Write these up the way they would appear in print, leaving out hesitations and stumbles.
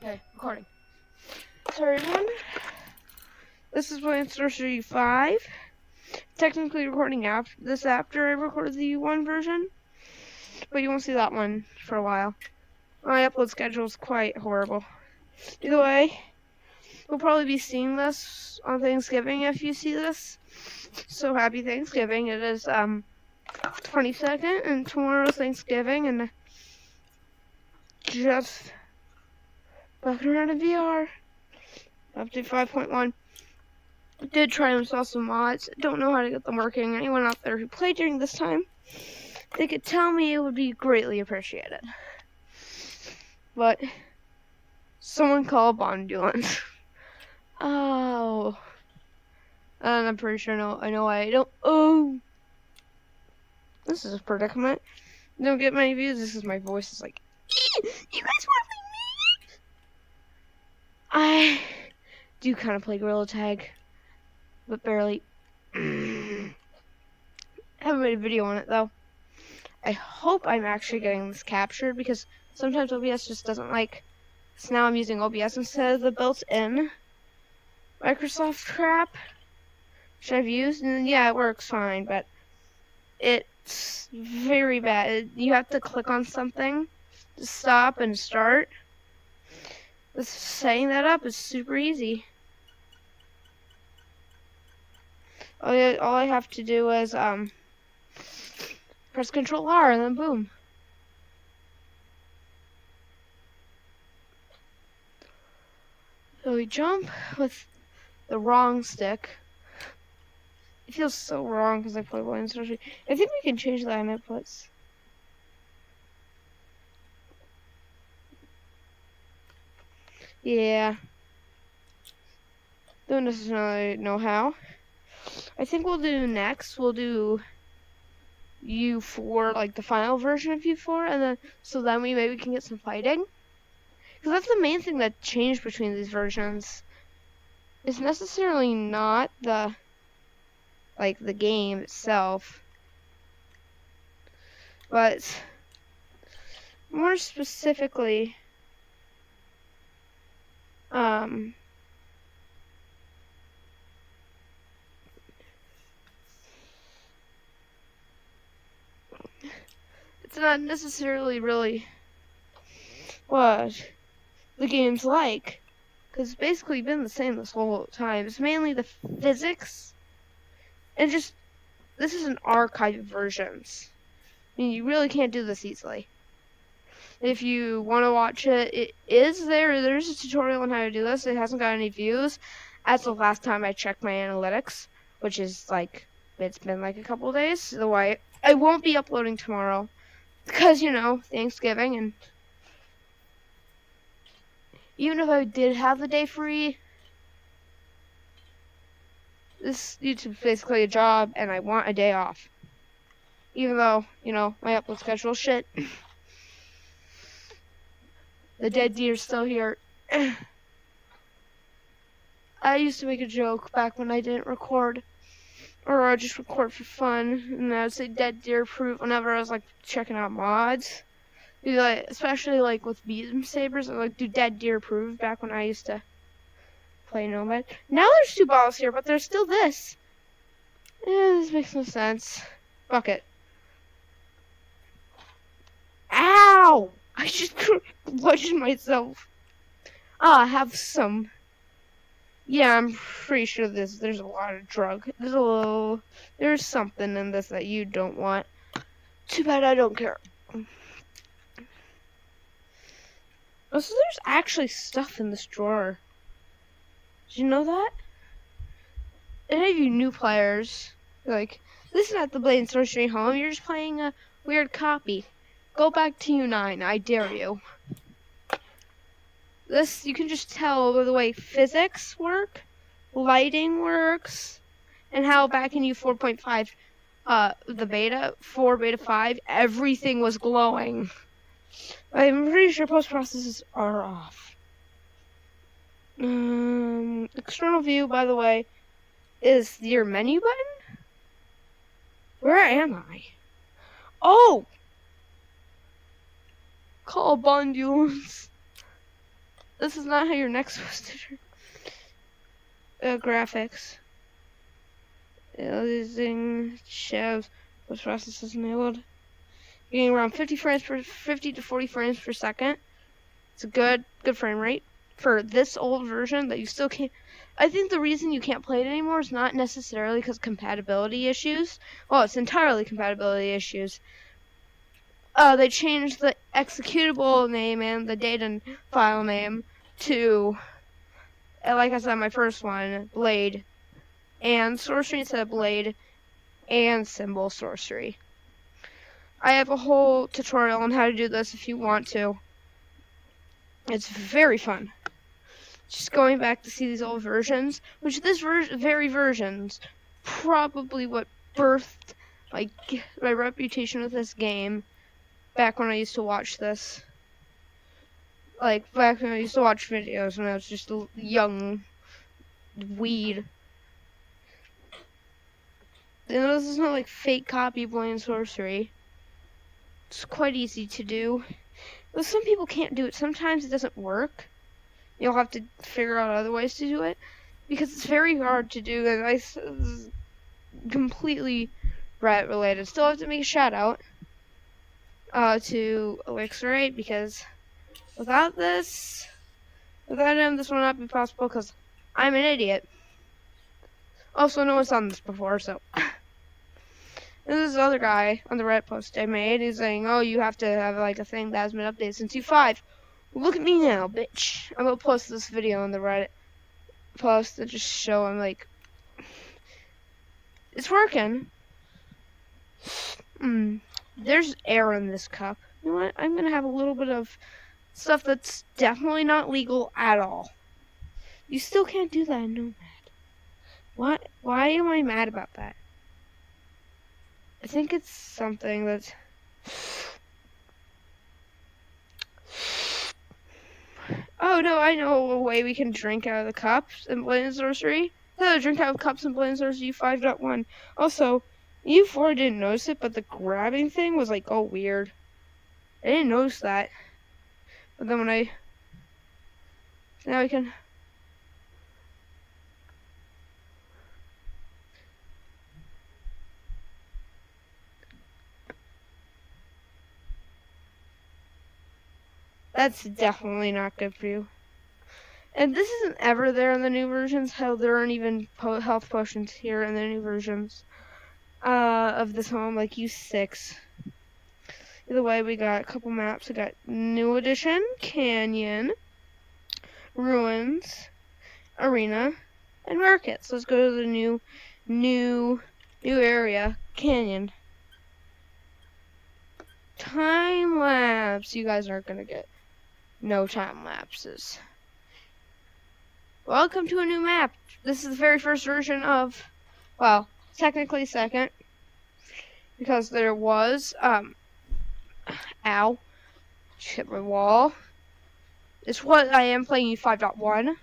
Okay, recording. Sorry, everyone. This is Blade&Scorcey U5. Technically recording after I recorded the U1 version, but you won't see that one for a while. My upload schedule is quite horrible. Either way, we'll probably be seeing this on Thanksgiving if you see this. So happy Thanksgiving. It is 22nd, and tomorrow's Thanksgiving, and just fucking around in VR. Update 5.1. Did try to install some mods. Don't know how to get them working. Anyone out there who played during this time, they could tell me, it would be greatly appreciated. But someone call Bondulance. Oh. And I'm pretty sure I know I don't. Oh. This is a predicament. Don't get many views. This is my voice. It's like, you guys want to play me? I do kind of play Gorilla Tag, but barely. I haven't made a video on it though. I hope I'm actually getting this captured, because sometimes OBS just doesn't like. So now I'm using OBS instead of the built-in Microsoft crap, which I've used, and yeah, it works fine, but it's very bad. You have to click on something to stop and start. Setting that up is super easy. All I have to do is press Control R and then boom. So we jump with the wrong stick. It feels so wrong because I play Blade&Scorcey. I think we can change that in inputs. Yeah. Don't necessarily know how. I think we'll do U4, like the final version of U4, and then we maybe can get some fighting. Because that's the main thing that changed between these versions. It's necessarily not the game itself, but more specifically, it's not necessarily really what the game's like, because it's basically been the same this whole time. It's mainly the physics, and just, this is an archive of versions. I mean, you really can't do this easily. If you want to watch it, it is there. There's a tutorial on how to do this. It hasn't got any views as the last time I checked my analytics, which is like, it's been like a couple of days. So I won't be uploading tomorrow because, you know, Thanksgiving, and even if I did have the day free, this YouTube's basically a job, and I want a day off. Even though, you know, my upload schedule shit. The dead deer's still here. I used to make a joke back when I didn't record, or I'd just record for fun, and I would say dead deer proof whenever I was like checking out mods. Like, especially like with beam sabers, I like do dead deer proof back when I used to play Nomad. Now there's 2 balls here, but there's still this. Yeah, this makes no sense. Fuck it. Ow! I just punched myself. I have some. Yeah, I'm pretty sure there's a lot of drug. There's something in this that you don't want. Too bad I don't care. Oh, so there's actually stuff in this drawer. Did you know that? Any of you new players, like, this is not the Blade&Scorcey home. You're just playing a weird copy. Go back to U9. I dare you. This, you can just tell by the way physics work, lighting works, and how back in U4.5, the beta 5, everything was glowing. I'm pretty sure post-processes are off. External view, by the way, is your menu button? Where am I? Oh! Call Bondulance. This is not how your neck's supposed to turn. Graphics. Using shows post processes enabled. Getting around 50 to 40 frames per second. It's a good frame rate for this old version that you still can't. I think the reason you can't play it anymore is not necessarily because compatibility issues. Well, it's entirely compatibility issues. They changed the executable name and the data file name to, like I said, my first one, Blade and Sorcery instead of Blade and symbol Sorcery. I have a whole tutorial on how to do this if you want to. It's very fun. Just going back to see these old versions, which this very version's probably what birthed my reputation with this game back when I used to watch this. Like, back when I used to watch videos when I was just a young weed. And this is not like fake copy Blade Sorcery. It's quite easy to do. But some people can't do it. Sometimes it doesn't work. You'll have to figure out other ways to do it. Because it's very hard to do. And it's completely Reddit related. Still have to make a shout out to Elixir8 because without him, this would not be possible because I'm an idiot. Also, no one's done this before, so. And this other guy on the Reddit post I made, he's saying, oh, you have to have like a thing that has been updated since U5. Well, look at me now, bitch. I'm gonna post this video on the Reddit post to just show him, like, it's working. There's air in this cup. You know what? I'm gonna have a little bit of stuff that's definitely not legal at all. You still can't do that in Nomad. What? Why am I mad about that? I think it's something that's... Oh no, I know a way we can drink out of the cups in Blade & Sorcery. Drink out of cups in Blade & Sorcery U5.1. Also, U4 didn't notice it, but the grabbing thing was like, oh, weird. I didn't notice that. But then when I... Now we can... That's definitely not good for you. And this isn't ever there in the new versions. Hell, there aren't even health potions here in the new versions of this home, like U6. Either way, we got a couple maps. We got New Edition, Canyon, Ruins, Arena, and Market. So let's go to the new area, Canyon. Time lapse. You guys aren't gonna get no time lapses. Welcome to a new map. This is the very first version of, well, technically second, because there was, ow, hit my wall. It's what I am playing U5.1,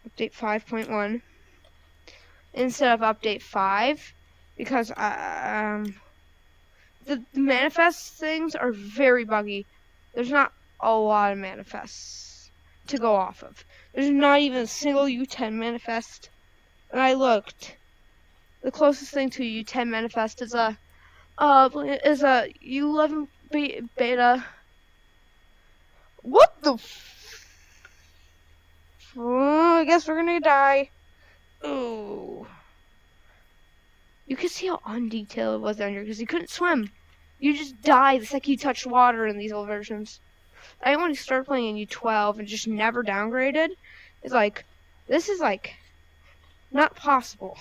update 5.1, instead of update 5, because, the manifest things are very buggy. There's not a lot of manifests to go off of. There's not even a single U10 manifest. And I looked. The closest thing to a U10 manifest is a U11 beta. What the oh, I guess we're gonna die. Ooh. You can see how undetailed it was down here because you couldn't swim. You just die the second you touch water in these old versions. I want to start playing in U12 and just never downgraded. It's like, this is like, not possible.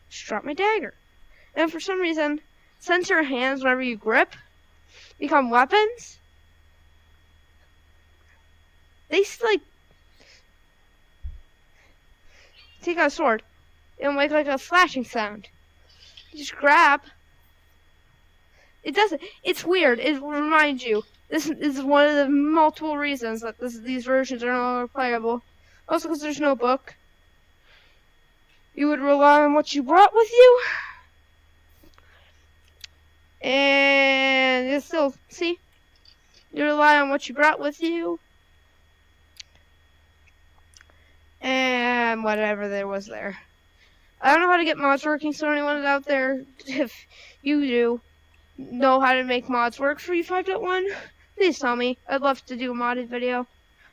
Just drop my dagger. And for some reason, since your hands, whenever you grip, become weapons, they like, take out a sword, it'll make like a flashing sound. You just grab. It doesn't. It's weird. It reminds you. This is one of the multiple reasons that these versions are no longer playable. Also, because there's no book. You would rely on what you brought with you. And you still, see? You rely on what you brought with you. and whatever there was there. I don't know how to get mods working, so anyone out there, if you do know how to make mods work for U5.1, please tell me. I'd love to do a modded video.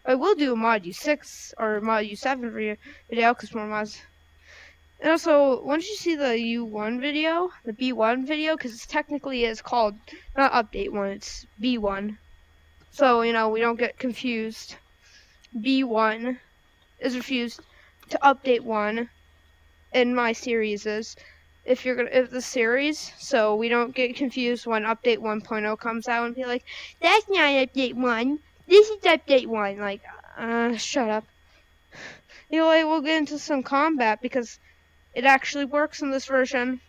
I will do a mod U6 or mod U7 video, because more mods. And also, once you see the U1 video, the B1 video, because it's technically is called, not update 1, it's B1. So, you know, we don't get confused. B1 is refused to update 1 in my series is. If the series, so we don't get confused when update 1.0 comes out and be like, that's not update 1, this is update 1. Like, shut up. Anyway, we'll get into some combat because it actually works in this version.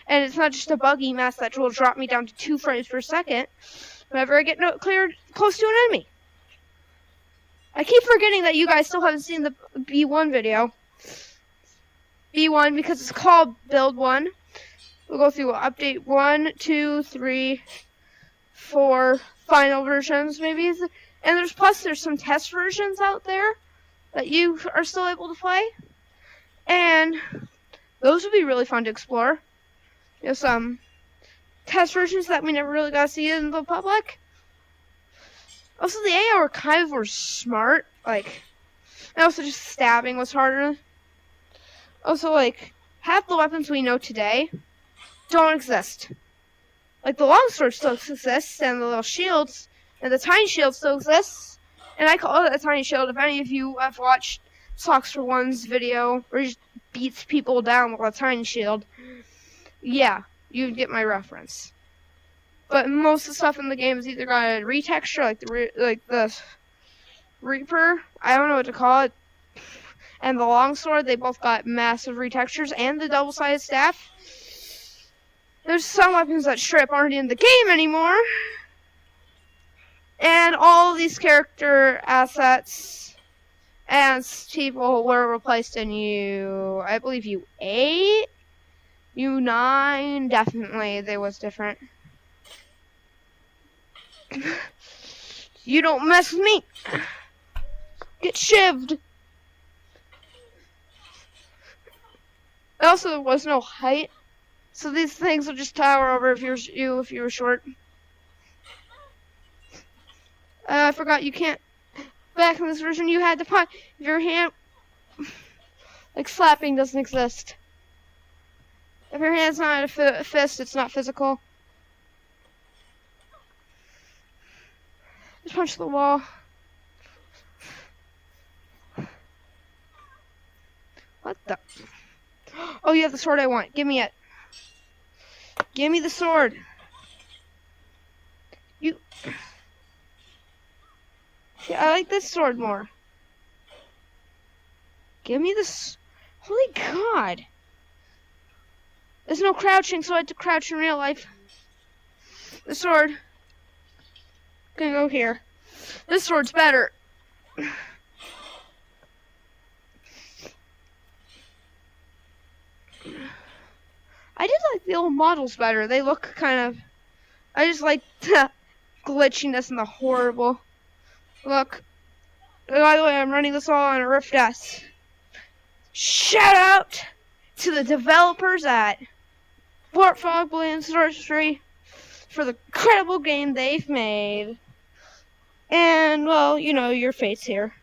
And it's not just a buggy mess that will drop me down to 2 frames per second whenever I get cleared close to an enemy. I keep forgetting that you guys still haven't seen the B1 video. B1 because it's called Build 1. We'll go through update 1, 2, 3, 4 final versions maybe. And there's some test versions out there that you are still able to play. And those would be really fun to explore. There's some test versions that we never really got to see in the public. Also, the AI were smart. Like, and also just stabbing was harder. Also, like, half the weapons we know today don't exist. Like, the longsword still exists, and the little shields, and the tiny shield still exists. And I call it a tiny shield. If any of you have watched Sorcery's video where he just beats people down with a tiny shield, yeah, you get my reference. But most of the stuff in the game is either got a retexture, like the Reaper, I don't know what to call it, and the longsword, they both got massive retextures, and the double-sided staff. There's some weapons that straight up aren't in the game anymore. And all of these character assets and people were replaced in I believe U8, U9, definitely they was different. You don't mess with me. Get shivved. Also, there was no height, so these things will just tower over if you were short. I forgot you can't. Back in this version, you had to punch your hand. Like slapping doesn't exist. If your hand's not a fist, it's not physical. Just punch the wall. What the? Oh, you have the sword I want. Give me it. Give me the sword. You. Yeah, I like this sword more. Give me this. Holy God. There's no crouching, so I had to crouch in real life. The sword. Gonna go here. This sword's better. I did like the old models better. They look kind of... I just like the glitchiness and the horrible look. By the way, I'm running this all on a Rift S. Shout out to the developers at Blade&Scorcey for the incredible game they've made. And, well, you know, your fate's here.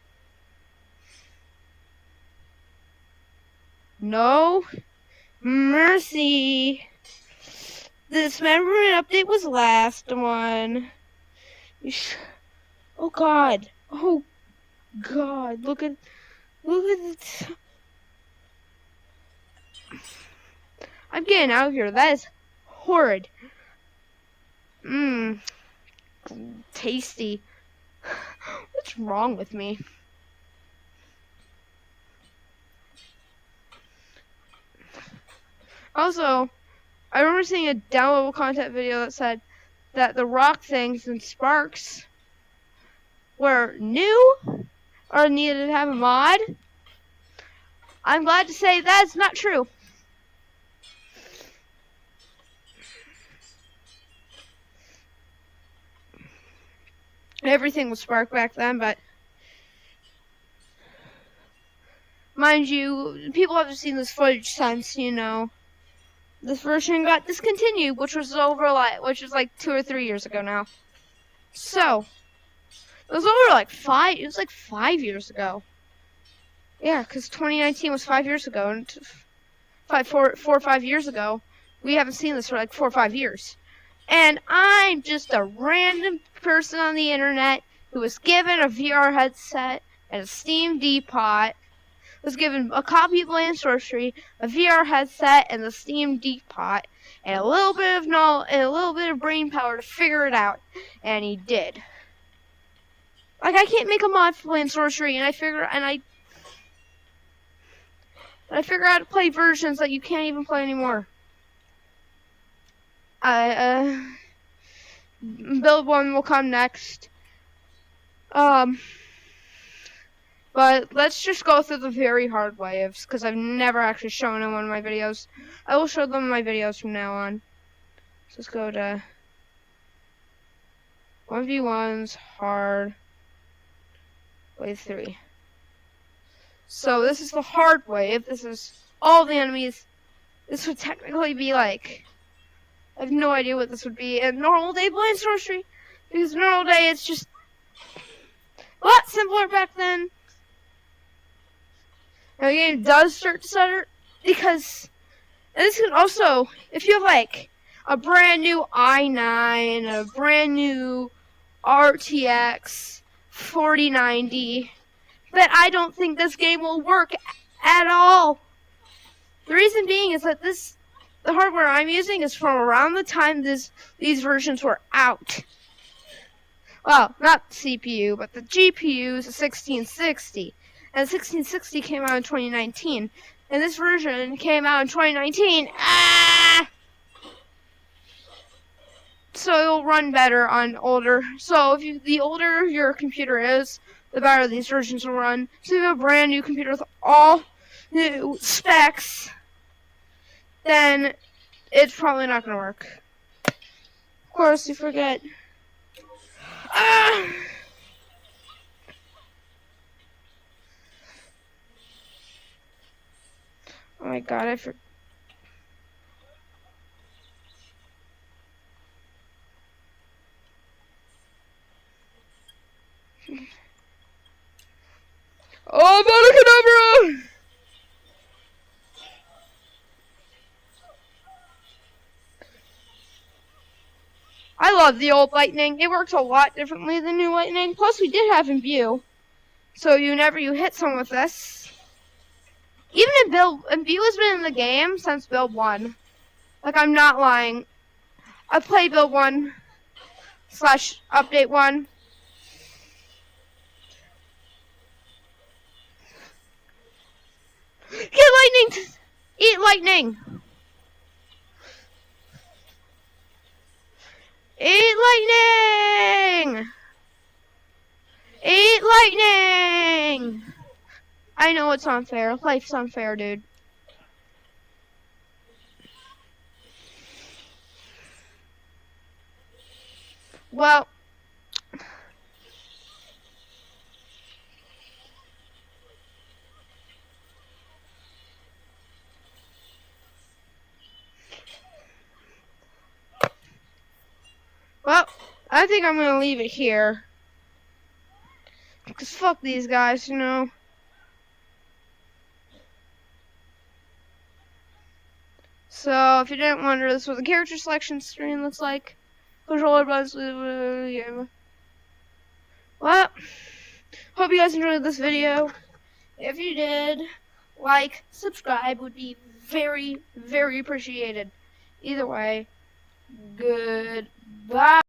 No mercy. The dismemberment update was the last one. Oh God. Oh God. Look at it. I'm getting out of here. That is horrid. Tasty. What's wrong with me? Also, I remember seeing a downloadable content video that said that the rock things and sparks were new or needed to have a mod. I'm glad to say that's not true. Everything was spark back then, but Mind you, people haven't seen this footage since, you know, this version got discontinued, which was like 2 or 3 years ago now. So, it was over like 5 years ago. Yeah, because 2019 was 5 years ago, and 4 or 5 years ago, we haven't seen this for like 4 or 5 years. And I'm just a random person on the internet who was given a VR headset and a Steam D-Pot, was given a copy of Blade&Scorcey, a VR headset, and the Steam D-Pot, and a little bit of knowledge and a little bit of brain power to figure it out, and he did. Like, I can't make a mod for Blade&Scorcey, and I figure out how to play versions that you can't even play anymore. Build 1 will come next. But let's just go through the very hard waves, because I've never actually shown in one of my videos. I will show them in my videos from now on. So let's go to 1v1's hard wave 3. So this is the hard wave. This is all the enemies. This would technically be like, I have no idea what this would be. A normal day Blade&Scorcey, because normal day it's just a lot simpler back then. Now the game does start to stutter because, and this can also, if you have like a brand new i9, a brand new RTX 4090, then I don't think this game will work at all. The reason being is that the hardware I'm using is from around the time these versions were out. Well, not the CPU, but the GPU is a 1660. And the 1660 came out in 2019. And this version came out in 2019. So it'll run better on older. So the older your computer is, the better these versions will run. So if you have a brand new computer with all new specs, then it's probably not going to work. Of course, you forget. Oh my god, I forgot. Oh, Monicadabra! I love the old Lightning. It works a lot differently than new Lightning. Plus, we did have Imbue. So whenever you hit someone with this, even Imbue has been in the game since build 1. Like, I'm not lying. I played build 1 / update 1. Get lightning! Eat lightning! Eat lightning! Eat lightning! I know it's unfair. Life's unfair, dude. Well, I think I'm gonna leave it here. Because fuck these guys, you know. So, if you didn't wonder, this is what the character selection screen looks like. Controller buttons. Well, hope you guys enjoyed this video. If you did, like, subscribe would be very, very appreciated. Either way, goodbye.